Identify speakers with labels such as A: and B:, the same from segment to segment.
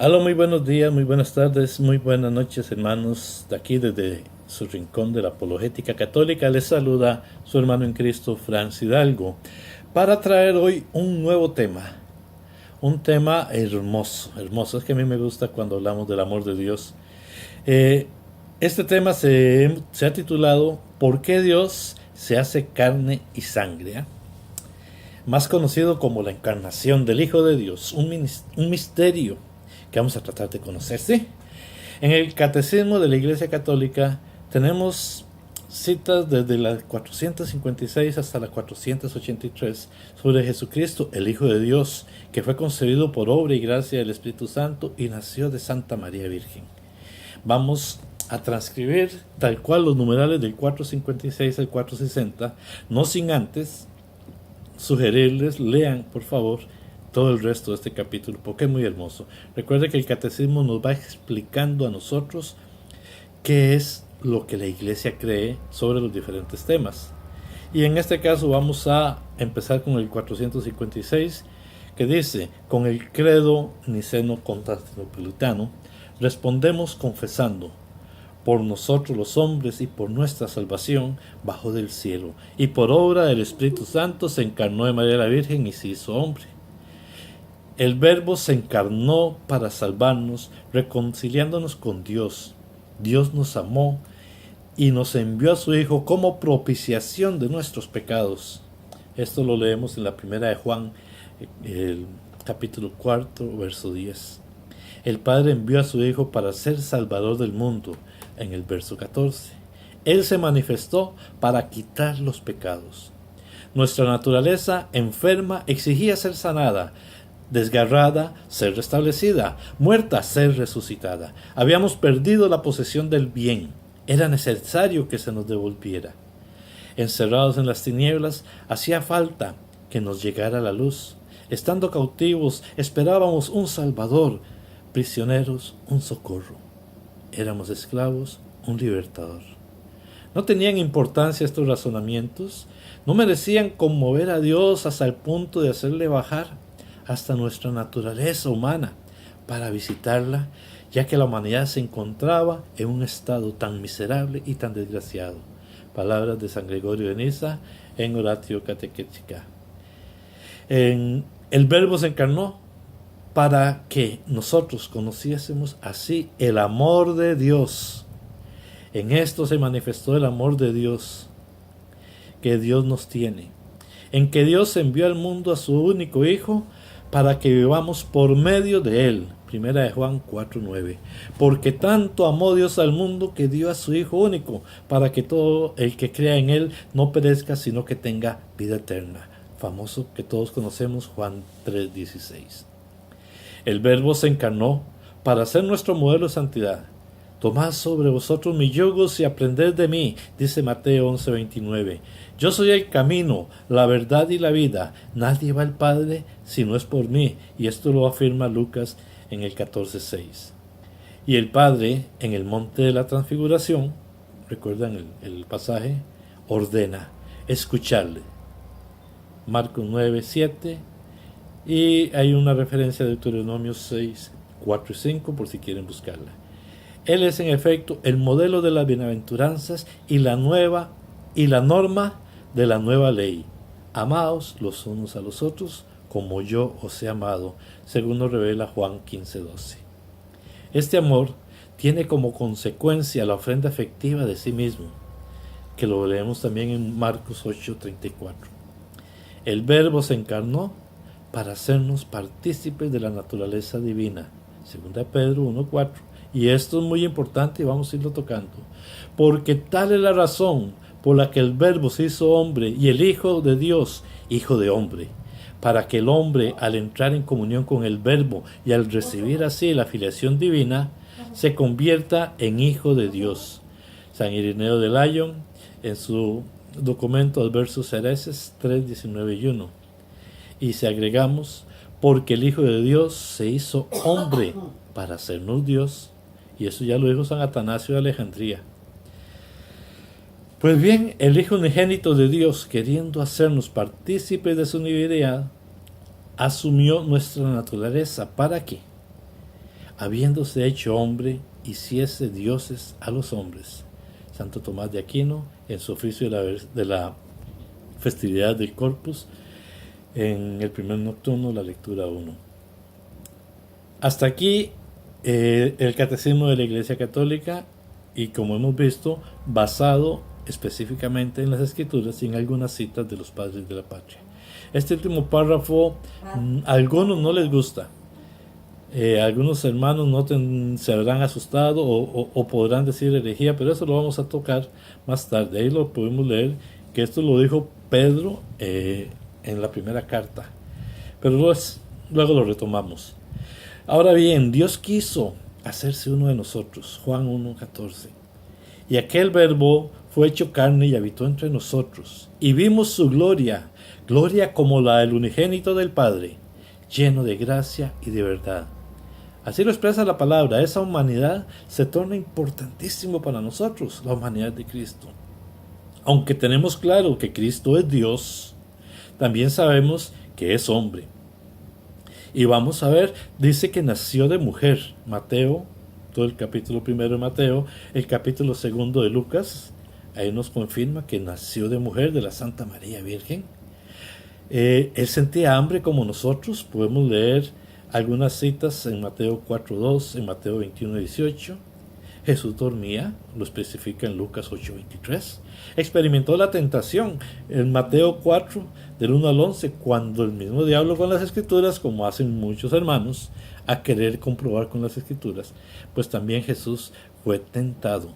A: Hola, muy buenos días, muy buenas tardes, muy buenas noches, hermanos. De aquí, desde su rincón de la apologética católica, les saluda su hermano en Cristo, Franz Hidalgo, para traer hoy un nuevo tema. Un tema hermoso, hermoso. Es que a mí me gusta cuando hablamos del amor de Dios. Eh, este tema se ha titulado ¿Por qué Dios se hace carne y sangre? Más conocido como la encarnación del Hijo de Dios, un misterio que vamos a tratar de conocer. Sí, en el Catecismo de la Iglesia Católica tenemos citas desde la 456 hasta la 483 sobre Jesucristo, el Hijo de Dios, que fue concebido por obra y gracia del Espíritu Santo y nació de Santa María Virgen. Vamos a transcribir tal cual los numerales del 456 al 460, no sin antes sugerirles, lean por favor todo el resto de este capítulo, porque es muy hermoso. Recuerde que el catecismo nos va explicando a nosotros qué es lo que la Iglesia cree sobre los diferentes temas. Y en este caso vamos a empezar con el 456, que dice: con el credo niceno-constantinopolitano respondemos confesando: por nosotros los hombres y por nuestra salvación bajó del cielo, y por obra del Espíritu Santo se encarnó de María la Virgen y se hizo hombre. El Verbo se encarnó para salvarnos, reconciliándonos con Dios. Dios nos amó y nos envió a su Hijo como propiciación de nuestros pecados. Esto lo leemos en la primera de Juan, el capítulo 4, verso 10. El Padre envió a su Hijo para ser Salvador del mundo, en el verso 14. Él se manifestó para quitar los pecados. Nuestra naturaleza enferma exigía ser sanada, desgarrada, ser restablecida, muerta, ser resucitada. Habíamos perdido la posesión del bien. Era necesario que se nos devolviera. Encerrados en las tinieblas, hacía falta que nos llegara la luz. Estando cautivos, esperábamos un Salvador. Prisioneros, un socorro. Éramos esclavos, un libertador. ¿No tenían importancia estos razonamientos? ¿No merecían conmover a Dios hasta el punto de hacerle bajar hasta nuestra naturaleza humana para visitarla, ya que la humanidad se encontraba en un estado tan miserable y tan desgraciado? Palabras de San Gregorio de Niza en Oratio Catequética. El Verbo se encarnó para que nosotros conociésemos así el amor de Dios. En esto se manifestó el amor de Dios que Dios nos tiene, en que Dios envió al mundo a su único Hijo para que vivamos por medio de Él. Primera de Juan 4:9. Porque tanto amó Dios al mundo que dio a su Hijo único, para que todo el que crea en Él no perezca, sino que tenga vida eterna. Famoso que todos conocemos, Juan 3:16. El Verbo se encarnó para ser nuestro modelo de santidad. Tomad sobre vosotros mis yugos y aprended de mí, dice Mateo 11:29. Yo soy el camino, la verdad y la vida. Nadie va al Padre si no es por mí. Y esto lo afirma Lucas en el 14:6. Y el Padre, en el monte de la transfiguración, recuerdan el pasaje, ordena escucharle. Marcos 9:7. Y hay una referencia de Deuteronomio 6, 4 y 5 por si quieren buscarla. Él es en efecto el modelo de las bienaventuranzas y la norma de la nueva ley. Amaos los unos a los otros como yo os he amado, según nos revela Juan 15:12. Este amor tiene como consecuencia la ofrenda efectiva de sí mismo, que lo leemos también en Marcos 8:34. El Verbo se encarnó para hacernos partícipes de la naturaleza divina, segunda Pedro 1:4. Y esto es muy importante y vamos a irlo tocando, porque tal es la razón por la que el Verbo se hizo hombre y el Hijo de Dios, hijo de hombre, para que el hombre, al entrar en comunión con el Verbo y al recibir así la filiación divina, se convierta en hijo de Dios. San Ireneo de Lyon, en su documento Adversus Hereses 3:19 y 1. Y si agregamos, porque el Hijo de Dios se hizo hombre para hacernos Dios, y eso ya lo dijo San Atanasio de Alejandría. Pues bien, el Hijo unigénito de Dios, queriendo hacernos partícipes de su divinidad, asumió nuestra naturaleza. ¿Para qué? habiéndose hecho hombre, hiciese dioses a los hombres. Santo Tomás de Aquino, en su oficio de la festividad del Corpus, en el primer nocturno, la lectura 1. Hasta aquí el catecismo de la Iglesia Católica, y como hemos visto, basado específicamente en las Escrituras y en algunas citas de los padres de la patria. Este último párrafo a algunos no les gusta. Algunos hermanos se habrán asustado o podrán decir herejía, pero eso lo vamos a tocar más tarde. Ahí lo podemos leer, que esto lo dijo Pedro en la primera carta. Pero luego lo retomamos. Ahora bien, Dios quiso hacerse uno de nosotros. Juan 1:14. Y aquel verbo fue hecho carne y habitó entre nosotros. Y vimos su gloria, gloria como la del unigénito del Padre, lleno de gracia y de verdad. Así lo expresa la palabra. Esa humanidad se torna importantísimo para nosotros, la humanidad de Cristo. Aunque tenemos claro que Cristo es Dios, también sabemos que es hombre. Y vamos a ver, dice que nació de mujer. Mateo, todo el capítulo 1 de Mateo, el capítulo 2 de Lucas, ahí nos confirma que nació de mujer, de la Santa María Virgen. Él sentía hambre como nosotros. Podemos leer algunas citas en Mateo 4:2, en Mateo 21:18. Jesús dormía, lo especifica en Lucas 8:23. Experimentó la tentación en Mateo 4, del 1 al 11, cuando el mismo diablo con las Escrituras, como hacen muchos hermanos, a querer comprobar con las Escrituras, pues también Jesús fue tentado.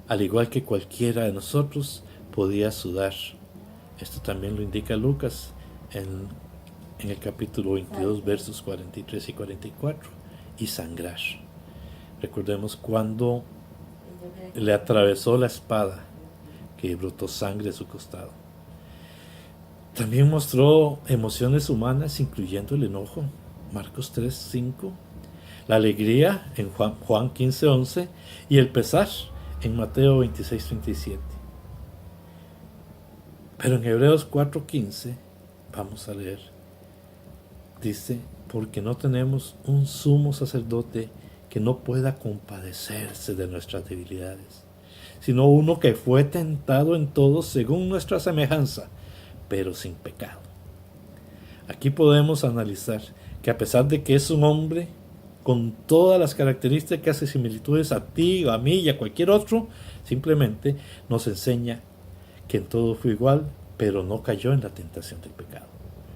A: Al igual que cualquiera de nosotros, podía sudar. Esto también lo indica Lucas en el capítulo 22, versos 43 y 44, y sangrar. Recordemos cuando le atravesó la espada, que brotó sangre de su costado. También mostró emociones humanas, incluyendo el enojo, Marcos 3:5, la alegría en Juan 15:11 y el pesar en Mateo 26:37. Pero en Hebreos 4:15 vamos a leer, dice, porque no tenemos un sumo sacerdote que no pueda compadecerse de nuestras debilidades, sino uno que fue tentado en todo según nuestra semejanza, pero sin pecado. Aquí podemos analizar que a pesar de que es un hombre con todas las características y similitudes a ti, a mí y a cualquier otro, simplemente nos enseña que en todo fue igual, pero no cayó en la tentación del pecado.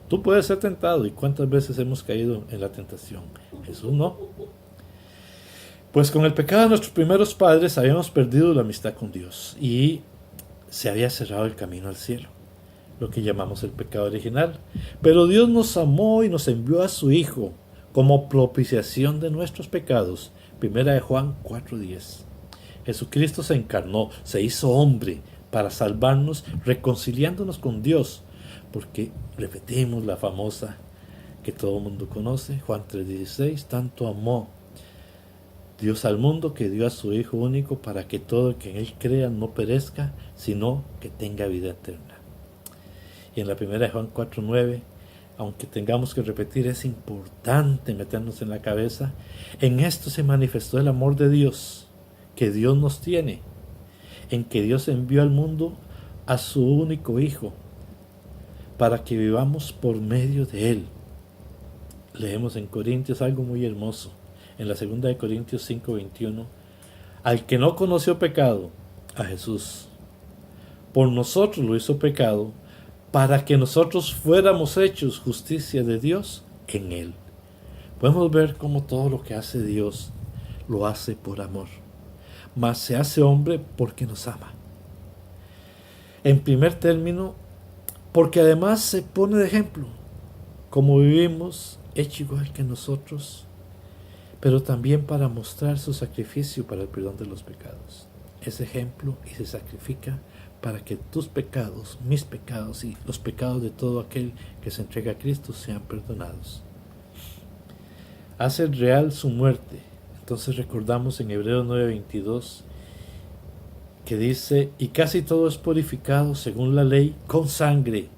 A: Tú puedes ser tentado, ¿y cuántas veces hemos caído en la tentación? Jesús no. Pues con el pecado de nuestros primeros padres habíamos perdido la amistad con Dios y se había cerrado el camino al cielo, lo que llamamos el pecado original. Pero Dios nos amó y nos envió a su Hijo como propiciación de nuestros pecados. Primera de Juan 4:10. Jesucristo se encarnó, se hizo hombre para salvarnos, reconciliándonos con Dios, porque repetimos la famosa que todo el mundo conoce, Juan 3:16, tanto amó Dios al mundo que dio a su Hijo único para que todo el que en Él crea no perezca, sino que tenga vida eterna. Y en la primera de Juan 4:9, aunque tengamos que repetir, es importante meternos en la cabeza, en esto se manifestó el amor de Dios, que Dios nos tiene, en que Dios envió al mundo a su único Hijo, para que vivamos por medio de Él. Leemos en Corintios algo muy hermoso, en la segunda de Corintios 5:21, al que no conoció pecado, a Jesús, por nosotros lo hizo pecado, para que nosotros fuéramos hechos justicia de Dios en Él. Podemos ver cómo todo lo que hace Dios lo hace por amor, mas se hace hombre porque nos ama. En primer término, porque además se pone de ejemplo, como vivimos, hecho igual que nosotros, pero también para mostrar su sacrificio para el perdón de los pecados. Es ejemplo y se sacrifica para que tus pecados, mis pecados y los pecados de todo aquel que se entrega a Cristo sean perdonados. Hace real su muerte. Entonces recordamos en Hebreos 9:22 que dice, y casi todo es purificado según la ley con sangre,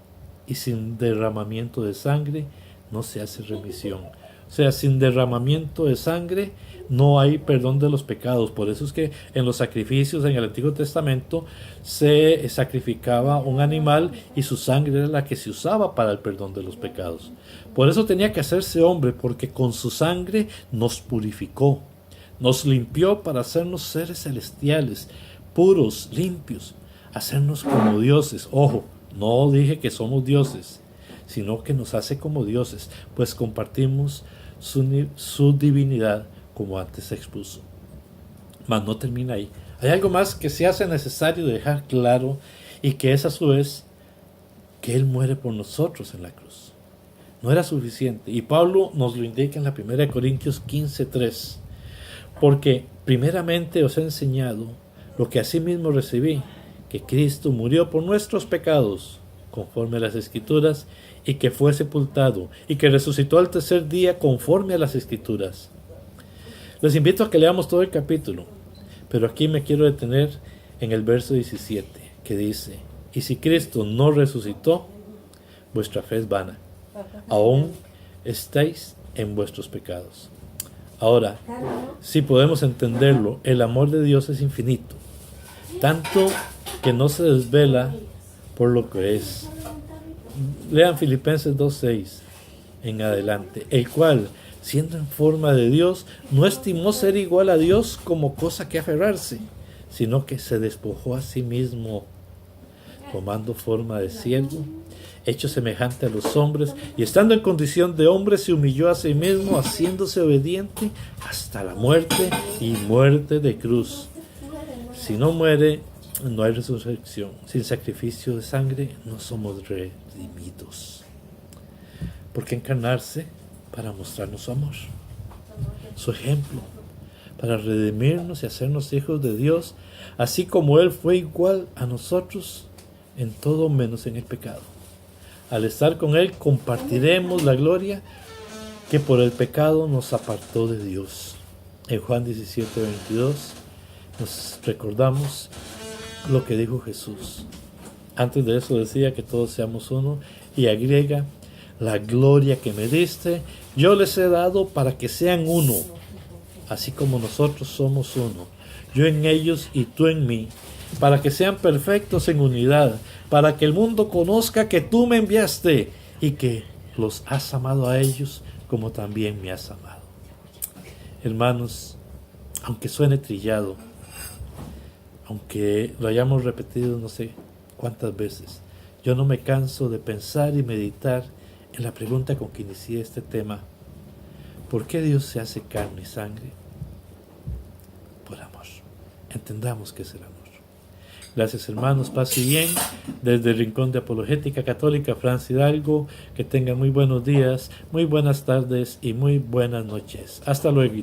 A: y sin derramamiento de sangre no se hace remisión. O sea, sin derramamiento de sangre no hay perdón de los pecados. Por eso es que en los sacrificios en el Antiguo Testamento se sacrificaba un animal y su sangre era la que se usaba para el perdón de los pecados. Por eso tenía que hacerse hombre, porque con su sangre nos purificó, nos limpió para hacernos seres celestiales, puros, limpios, hacernos como dioses. Ojo, no dije que somos dioses, sino que nos hace como dioses, pues compartimos su divinidad, como antes se expuso. Mas no termina ahí. Hay algo más que se hace necesario dejar claro, y que es a su vez que Él muere por nosotros en la cruz. No era suficiente, y Pablo nos lo indica en la 1 Corintios 15:3, porque primeramente os he enseñado lo que asimismo recibí, que Cristo murió por nuestros pecados, conforme a las Escrituras, y que fue sepultado, y que resucitó al tercer día, conforme a las Escrituras. Les invito a que leamos todo el capítulo, pero aquí me quiero detener en el verso 17, que dice: y si Cristo no resucitó, vuestra fe es vana, aún estáis en vuestros pecados. Ahora, si podemos entenderlo, el amor de Dios es infinito, tanto que no se desvela por lo que es. Lean Filipenses 2:6 en adelante, el cual, siendo en forma de Dios, no estimó ser igual a Dios como cosa que aferrarse, sino que se despojó a sí mismo, tomando forma de siervo, hecho semejante a los hombres, y estando en condición de hombre, se humilló a sí mismo, haciéndose obediente hasta la muerte, y muerte de cruz. Si no muere, no hay resurrección. Sin sacrificio de sangre no somos redimidos. ¿Por qué encarnarse? Para mostrarnos su amor, su ejemplo, para redimirnos y hacernos hijos de Dios, así como Él fue igual a nosotros en todo menos en el pecado. Al estar con Él compartiremos la gloria que por el pecado nos apartó de Dios. En Juan 17:22 nos recordamos lo que dijo Jesús. Antes de eso decía que todos seamos uno, y agrega: la gloria que me diste, yo les he dado para que sean uno, así como nosotros somos uno, yo en ellos y tú en mí, para que sean perfectos en unidad, para que el mundo conozca que tú me enviaste y que los has amado a ellos como también me has amado. Hermanos, aunque suene trillado, aunque lo hayamos repetido no sé cuántas veces, yo no me canso de pensar y meditar en la pregunta con que inicié este tema: ¿por qué Dios se hace carne y sangre? Por amor. Entendamos que es el amor. Gracias, hermanos, paz y bien. Desde el Rincón de Apologética Católica, Franz Hidalgo, que tengan muy buenos días, muy buenas tardes y muy buenas noches. Hasta luego.